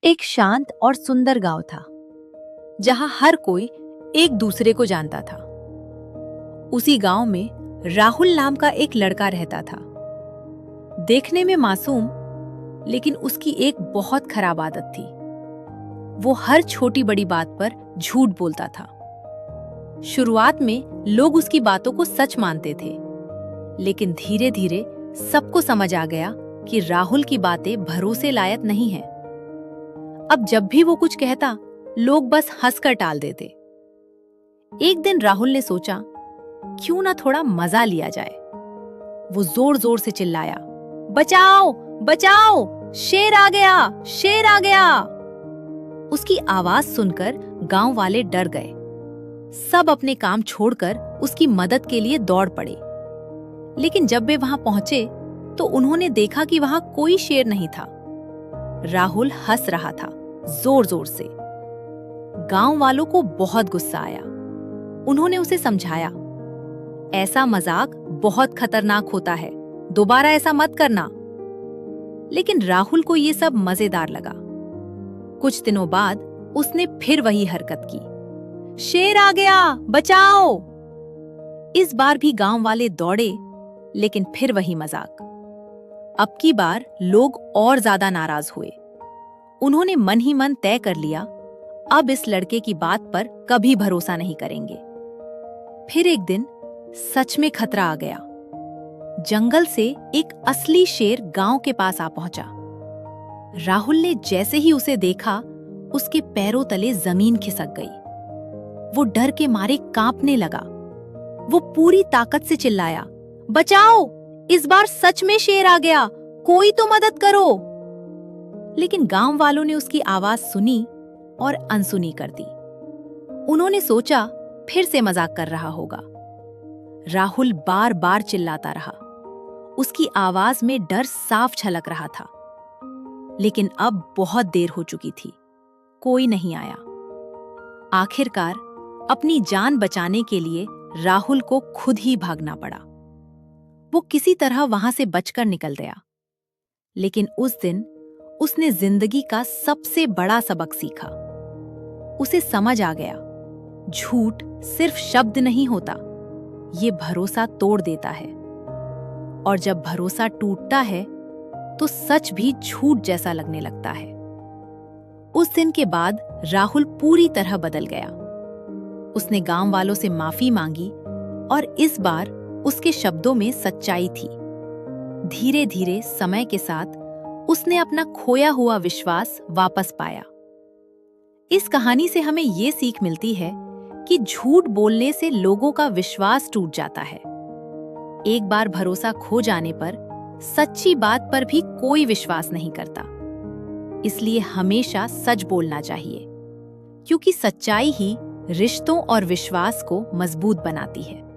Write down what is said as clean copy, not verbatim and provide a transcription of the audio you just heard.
एक शांत और सुंदर गांव था जहां हर कोई एक दूसरे को जानता था। उसी गांव में राहुल नाम का एक लड़का रहता था। देखने में मासूम, लेकिन उसकी एक बहुत खराब आदत थी। वो हर छोटी बड़ी बात पर झूठ बोलता था। शुरुआत में लोग उसकी बातों को सच मानते थे, लेकिन धीरे धीरे सबको समझ आ गया कि राहुल की बातें भरोसे लायक नहीं हैं। अब जब भी वो कुछ कहता, लोग बस हंसकर टाल देते। एक दिन राहुल ने सोचा, क्यों ना थोड़ा मजा लिया जाए। वो जोर जोर से चिल्लाया, बचाओ बचाओ, शेर आ गया, शेर आ गया। उसकी आवाज सुनकर गांव वाले डर गए। सब अपने काम छोड़कर उसकी मदद के लिए दौड़ पड़े। लेकिन जब वे वहां पहुंचे तो उन्होंने देखा कि वहां कोई शेर नहीं था। राहुल हंस रहा था, जोर जोर से। गांव वालों को बहुत गुस्सा आया। उन्होंने उसे समझाया, ऐसा मजाक बहुत खतरनाक होता है, दोबारा ऐसा मत करना। लेकिन राहुल को ये सब मजेदार लगा। कुछ दिनों बाद उसने फिर वही हरकत की, शेर आ गया, बचाओ। इस बार भी गांव वाले दौड़े, लेकिन फिर वही मजाक। अब की बार लोग और ज्यादा नाराज हुए। उन्होंने मन ही मन तय कर लिया, अब इस लड़के की बात पर कभी भरोसा नहीं करेंगे। फिर एक दिन सच में खतरा आ गया। जंगल से एक असली शेर गांव के पास आ पहुंचा। राहुल ने जैसे ही उसे देखा, उसके पैरों तले जमीन खिसक गई। वो डर के मारे कांपने लगा। वो पूरी ताकत से चिल्लाया, बचाओ, इस बार सच में शेर आ गया, कोई तो मदद करो। लेकिन गांव वालों ने उसकी आवाज सुनी और अनसुनी कर दी। उन्होंने सोचा फिर से मजाक कर रहा होगा। राहुल बार बार चिल्लाता रहा। उसकी आवाज में डर साफ झलक रहा था। लेकिन अब बहुत देर हो चुकी थी, कोई नहीं आया। आखिरकार अपनी जान बचाने के लिए राहुल को खुद ही भागना पड़ा। वो किसी तरह वहां से बचकर निकल गया। लेकिन उस दिन उसने जिंदगी का सबसे बड़ा सबक सीखा। उसे समझ आ गया, झूठ सिर्फ शब्द नहीं होता, ये भरोसा तोड़ देता है। और जब भरोसा टूटता है तो सच भी झूठ जैसा लगने लगता है। उस दिन के बाद राहुल पूरी तरह बदल गया। उसने गांव वालों से माफी मांगी और इस बार उसके शब्दों में सच्चाई थी। धीरे धीरे समय के साथ उसने अपना खोया हुआ विश्वास वापस पाया। इस कहानी से हमें ये सीख मिलती है कि झूठ बोलने से लोगों का विश्वास टूट जाता है। एक बार भरोसा खो जाने पर सच्ची बात पर भी कोई विश्वास नहीं करता। इसलिए हमेशा सच बोलना चाहिए, क्योंकि सच्चाई ही रिश्तों और विश्वास को मजबूत बनाती है।